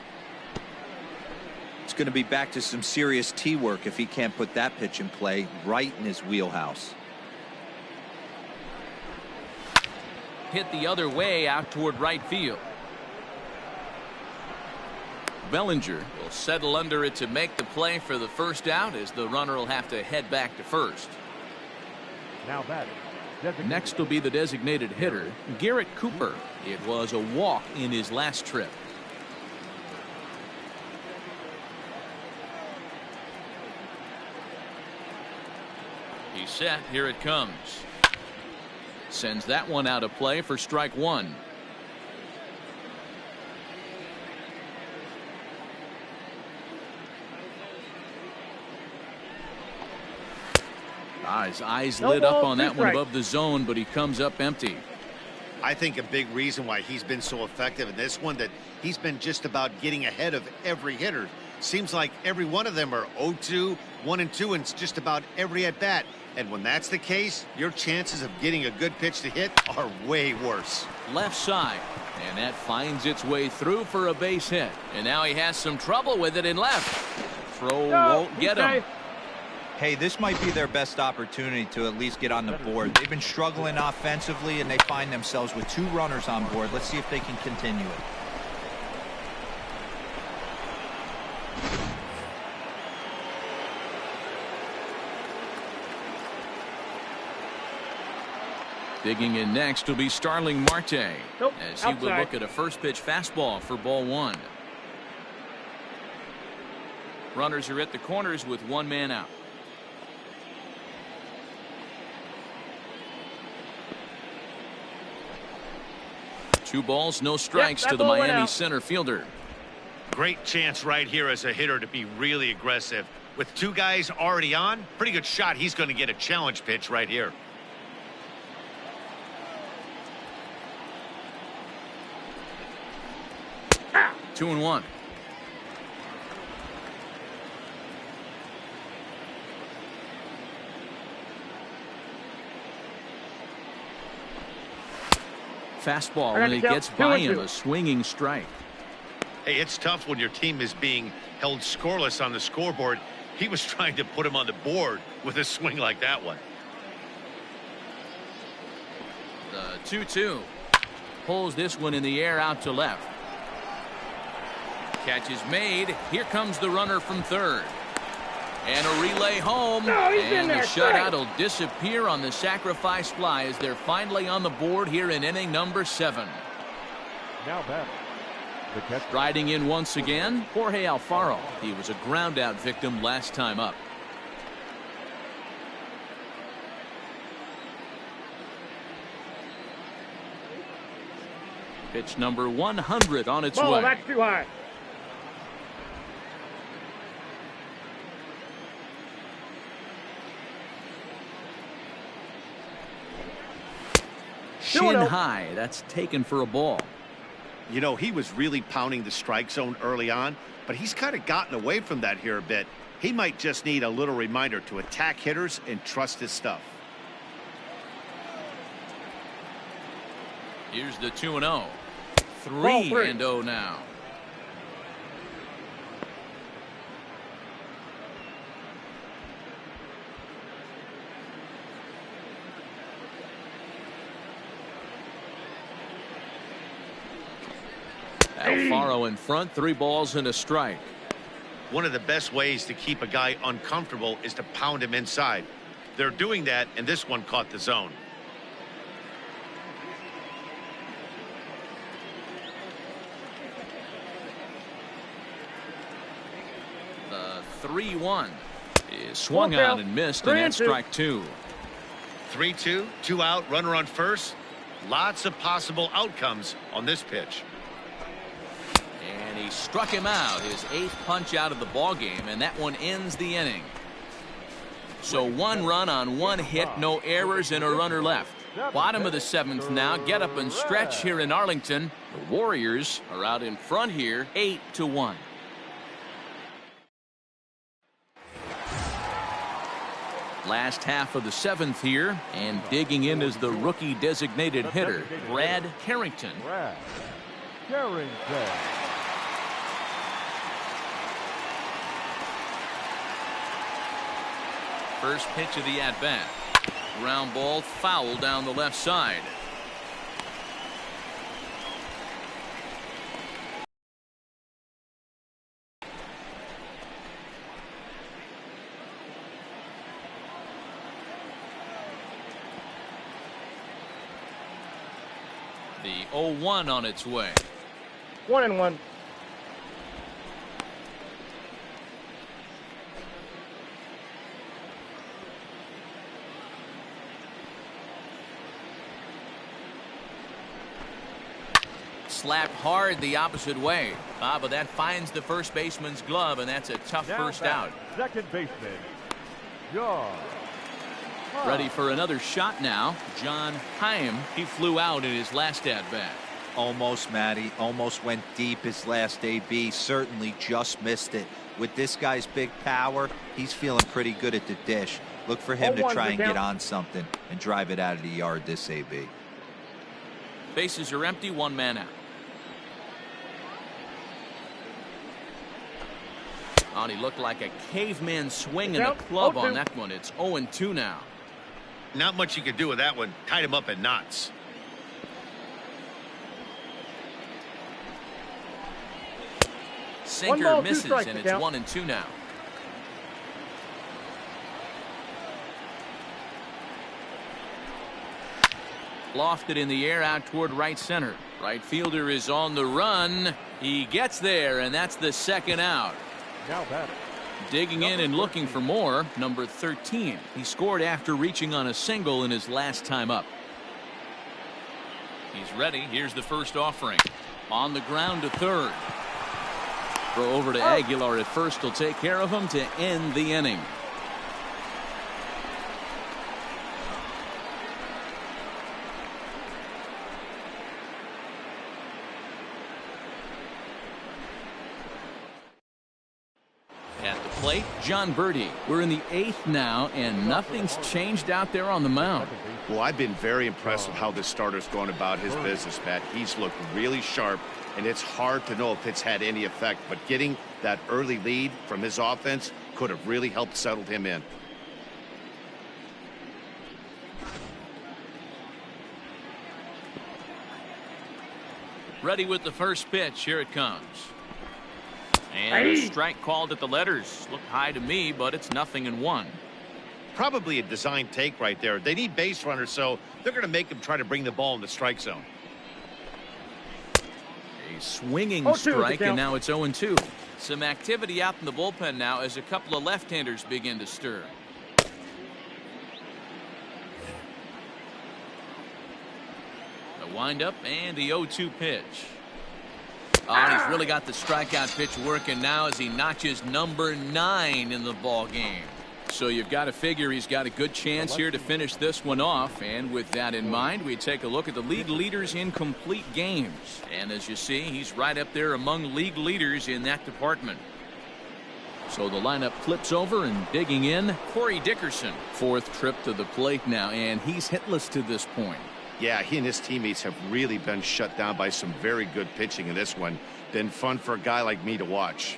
It's going to be back to some serious tee work if he can't put that pitch in play right in his wheelhouse. Hit the other way out toward right field. Bellinger will settle under it to make the play for the 1st out as the runner will have to head back to 1st. Now batting. Next will be the designated hitter, Garrett Cooper. It was a walk in his last trip. He's set. Here it comes. Sends that one out of play for strike 1. His eyes No lit up ball, on two that one strikes. above the zone, but he comes up empty. I think a big reason why he's been so effective in this one that he's been just about getting ahead of every hitter. Seems like every one of them are 0-2, 1-2, and it's just about every at bat. And when that's the case, your chances of getting a good pitch to hit are way worse. Left side, and that finds its way through for a base hit. And now he has some trouble with it in left. Throw won't get him. Hey, this might be their best opportunity to at least get on the board. They've been struggling offensively, and they find themselves with 2 runners on board. Let's see if they can continue it. Digging in next will be Starling Marte. Nope, As he will outside. look at a first pitch fastball for ball 1. Runners are at the corners with 1 man out. Two balls, no strikes that to the ball went Miami out. center fielder. Great chance right here as a hitter to be really aggressive. With 2 guys already on, pretty good shot he's going to get a challenge pitch right here. Ah. 2-1. Fastball, I got when to it count gets 2 by and him, 2. a swinging strike. Hey, it's tough when your team is being held scoreless on the scoreboard. He was trying to put him on the board with a swing like that one. The 2-2. Pulls this one in the air out to left. Catch is made. Here comes the runner from third. And a relay home. No, he's in And the there. shutout will disappear on the sacrifice fly as they're finally on the board here in inning number 7. Now batting, the catcher. Riding in once again, Jorge Alfaro. He was a ground out victim last time up. Pitch number 100 on its Ball, way. that's too high. Shin 2-0. high. That's taken for a ball. You know, he was really pounding the strike zone early on, but he's kind of gotten away from that here a bit. He might just need a little reminder to attack hitters and trust his stuff. Here's the 2-0. Ball 3-0 now. Alfaro in front, 3 balls and a strike. One of the best ways to keep a guy uncomfortable is to pound him inside. They're doing that, and this one caught the zone. The 3-1 is swung Full out count. and missed, and that's 3-2. strike 2. 3-2, 2 out, runner on first. Lots of possible outcomes on this pitch. And he struck him out, his 8th punch out of the ball game, and that one ends the inning. So 1 run on 1 hit, no errors, and a runner left. Bottom of the 7th now. Get up and stretch here in Arlington. The Warriors are out in front here, 8-1. Last half of the 7th here, and digging in is the rookie designated hitter, Brad Carrington. Brad Carrington. First pitch of the at-bat. Ground ball foul down the left side. The 0-1 on its way. 1-1. Slapped hard the opposite way. But that finds the first baseman's glove, and that's a tough Now first batting, out. Second baseman, John. Ready for another shot now. John Haim, he flew out in his last at-bat. Almost, Matty. Almost went deep his last AB. Certainly just missed it. With this guy's big power, he's feeling pretty good at the dish. Look for him to try and get on something and drive it out of the yard this AB. Bases are empty, one man out. Oh, and he looked like a caveman swinging a club on that one. It's 0-2 now. Not much you could do with that one. Tied him up in knots. Sinker misses, and it's 1-2 now. Lofted in the air out toward right center. Right fielder is on the run. He gets there, and that's the second out. Now batting. Digging in and looking for more, number 13. He scored after reaching on a single in his last time up. He's ready. Here's the first offering. On the ground to third. Throw over to Aguilar at first will take care of him to end the inning. At the plate, John Birdie. We're in the 8th now, and nothing's changed out there on the mound. Well, I've been very impressed with how this starter's going about his business, Matt. He's looked really sharp, and it's hard to know if it's had any effect, but getting that early lead from his offense could have really helped settle him in. Ready with the first pitch. Here it comes. And a strike called at the letters. Looked high to me, but it's 0-1. Probably a design take right there. They need base runners, so they're going to make him try to bring the ball in the strike zone. A swinging strike, and now it's 0-2. Some activity out in the bullpen now as a couple of left-handers begin to stir. The windup and the 0-2 pitch. Oh, and he's really got the strikeout pitch working now as he notches number 9 in the ball game. So you've got to figure he's got a good chance here to finish this one off. And with that in mind, we take a look at the league leaders in complete games. And as you see, he's right up there among league leaders in that department. So the lineup flips over, and digging in, Corey Dickerson. 4th trip to the plate now, and he's hitless to this point. Yeah, he and his teammates have really been shut down by some very good pitching in this one. Been fun for a guy like me to watch.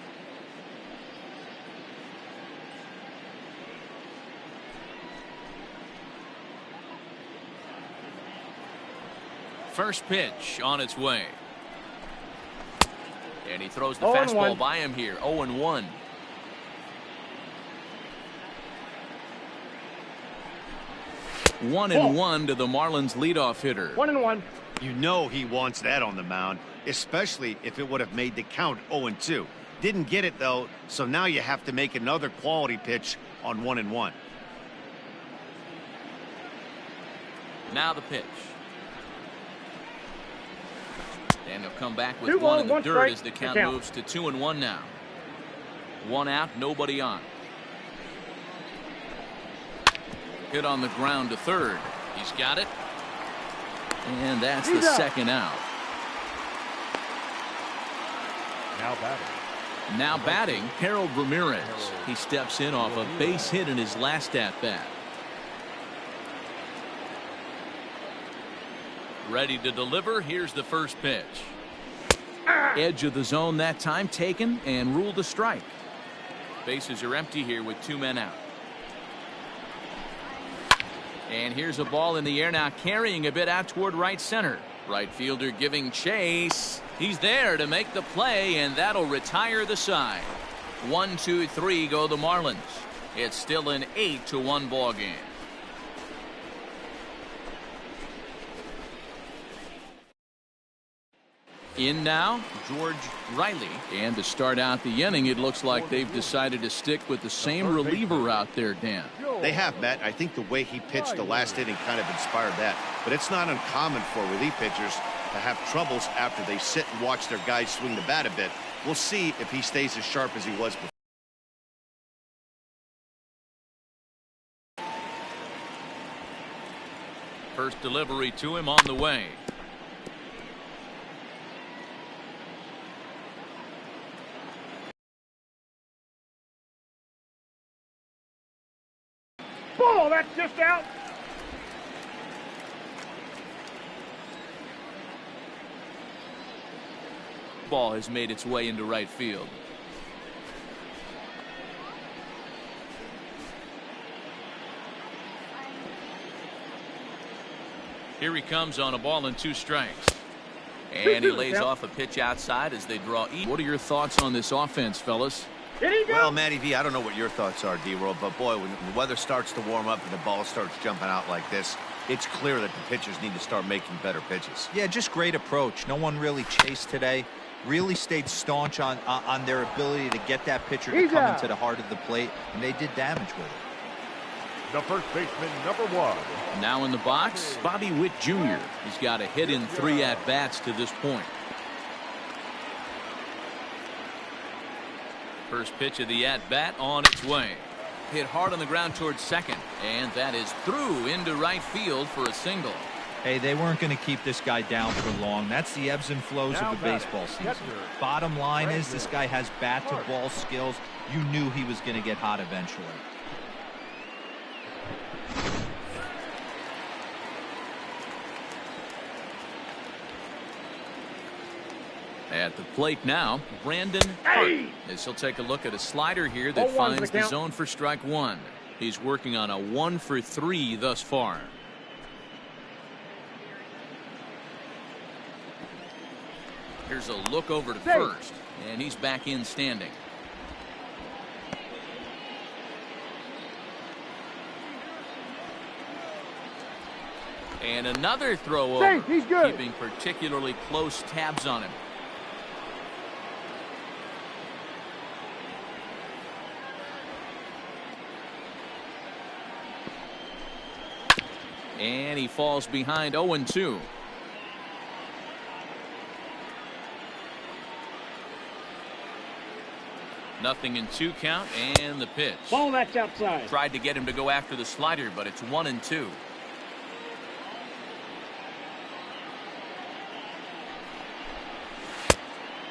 First pitch on its way. And he throws the fastball by him here. 0-1. One and one to the Marlins leadoff hitter. 1-1. You know he wants that on the mound, especially if it would have made the count 0-2. Didn't get it, though, so now you have to make another quality pitch on 1-1. Now the pitch. And he'll come back with one in the dirt as the count moves to 2-1 now. 1 out, nobody on. Hit on the ground to third. He's got it. And that's the second out. Now batting, Harold Ramirez. He steps in off a base hit in his last at-bat. Ready to deliver. Here's the first pitch. Edge of the zone that time taken and ruled a strike. Bases are empty here with 2 men out. And here's a ball in the air now, carrying a bit out toward right center. Right fielder giving chase. He's there to make the play, and that'll retire the side. 1, 2, 3 go the Marlins. It's still an 8-1 ball game. In now, George Riley. And to start out the inning, it looks like they've decided to stick with the same reliever out there, Dan. They have, Matt. I think the way he pitched the last inning kind of inspired that. But it's not uncommon for relief pitchers to have troubles after they sit and watch their guys swing the bat a bit. We'll see if he stays as sharp as he was before. First delivery to him on the way. Ball, that's just out. Ball has made its way into right field. Here he comes on a ball and 2 strikes. And he lays off a pitch outside as they draw. What are your thoughts on this offense, fellas? Well, Matty V, I don't know what your thoughts are, D-Roll, but boy, when the weather starts to warm up and the ball starts jumping out like this, it's clear that the pitchers need to start making better pitches. Yeah, just great approach. No one really chased today. Really stayed staunch on their ability to get that pitcher to come into the heart of the plate, and they did damage with it. The first baseman, number 1. Now in the box, Bobby Witt Jr. He's got a hit in 3 at-bats to this point. First pitch of the at-bat on its way. Hit hard on the ground towards second, and that is through into right field for a single. Hey, they weren't going to keep this guy down for long. That's the ebbs and flows of a baseball season. Bottom line is this guy has bat-to-ball skills. You knew he was going to get hot eventually. At the plate now, Brandon Hart. As he'll take a look at a slider here that finds the zone for strike 1. He's working on a 1 for 3 thus far. Here's a look over to first, and he's back in standing. And another throw over, he's good. Keeping particularly close tabs on him. And he falls behind 0-2. Nothing in 2 count, and the pitch. Ball, that's outside. Tried to get him to go after the slider, but it's 1-2.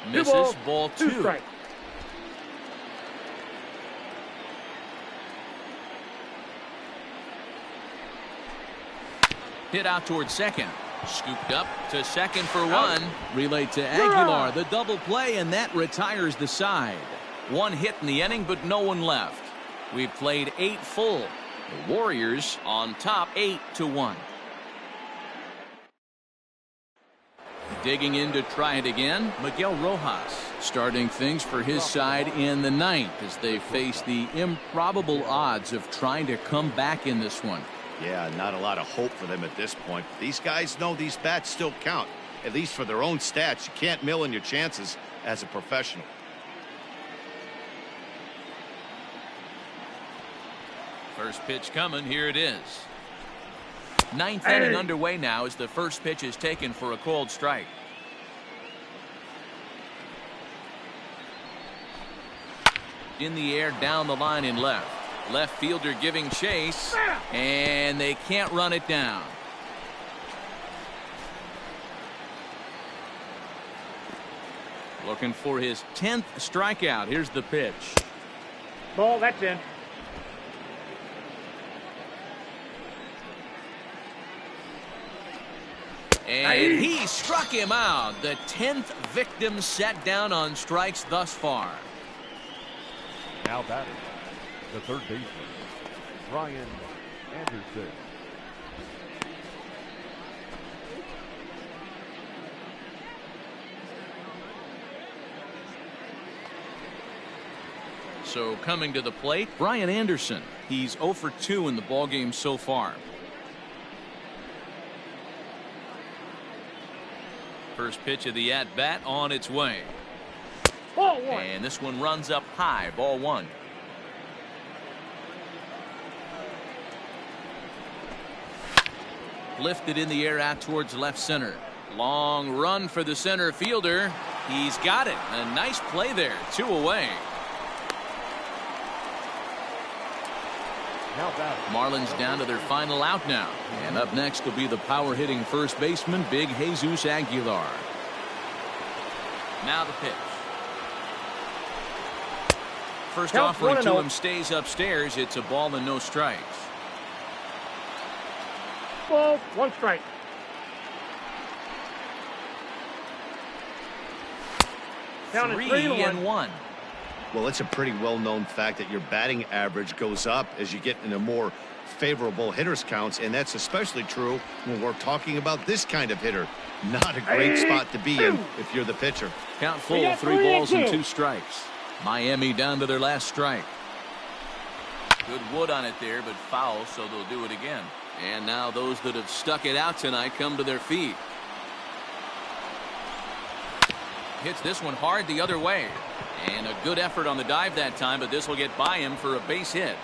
Misses, ball 2. Hit out towards second. Scooped up to second for 1. Relayed to Aguilar. The double play, and that retires the side. 1 hit in the inning, but no one left. We've played 8 full. The Warriors on top 8-1. Digging in to try it again, Miguel Rojas starting things for his side in the 9th as they face the improbable odds of trying to come back in this one. Yeah, not a lot of hope for them at this point. These guys know these bats still count, at least for their own stats. You can't mill in your chances as a professional. First pitch coming. Here it is. 9th inning underway now as the first pitch is taken for a called strike. In the air, down the line in left. Left fielder giving chase, and they can't run it down. Looking for his 10th strikeout. Here's the pitch. Ball, that's in. And he struck him out. The 10th victim set down on strikes thus far. Now batting, the third baseman, Brian Anderson. So coming to the plate, Brian Anderson. He's 0 for 2 in the ballgame so far. First pitch of the at-bat on its way. Ball 1. And this one runs up high. Ball 1. Lifted in the air out towards left center. Long run for the center fielder. He's got it. A nice play there. 2 away. Now batting. Marlins down to their final out now. And up next will be the power-hitting first baseman, Big Jesus Aguilar. Now the pitch. First Count offering to 1-0. him stays upstairs. It's a ball and no strikes. Ball, 1 strike. Count 3-1. Well, it's a pretty well-known fact that your batting average goes up as you get into more favorable hitters counts, and that's especially true when we're talking about this kind of hitter. Not a great spot to be in if you're the pitcher. Count full, 3 balls and 2 strikes. Miami down to their last strike. Good wood on it there, but foul, so they'll do it again. And now those that have stuck it out tonight come to their feet. Hits this one hard the other way. And a good effort on the dive that time, but this will get by him for a base hit.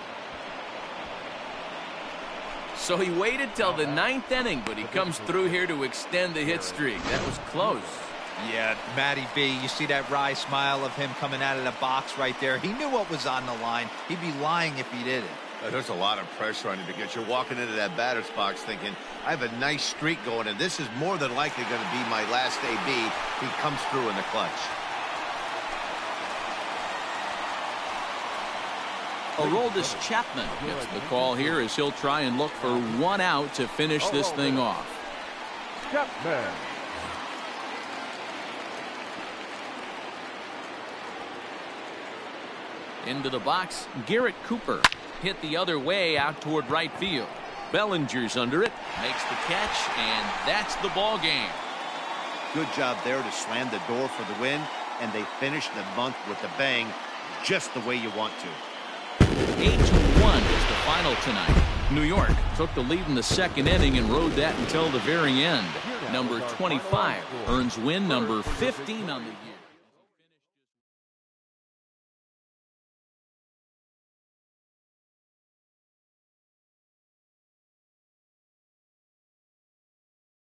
So he waited till the 9th inning, but he comes through here to extend the hit streak. That was close. Yeah, Matty B, you see that wry smile of him coming out of the box right there. He knew what was on the line. He'd be lying if he didn't. There's a lot of pressure on you because you're walking into that batter's box thinking, I have a nice streak going, and this is more than likely going to be my last AB. He comes through in the clutch. Aroldis Chapman gets the call here as he'll try and look for 1 out to finish this thing off. Chapman. Into the box, Garrett Cooper. Hit the other way out toward right field. Bellinger's under it, makes the catch, and that's the ball game. Good job there to slam the door for the win, and they finish the month with a bang, just the way you want to. 8-1 is the final tonight. New York took the lead in the 2nd inning and rode that until the very end. Number 25 earns win number 15 on the year.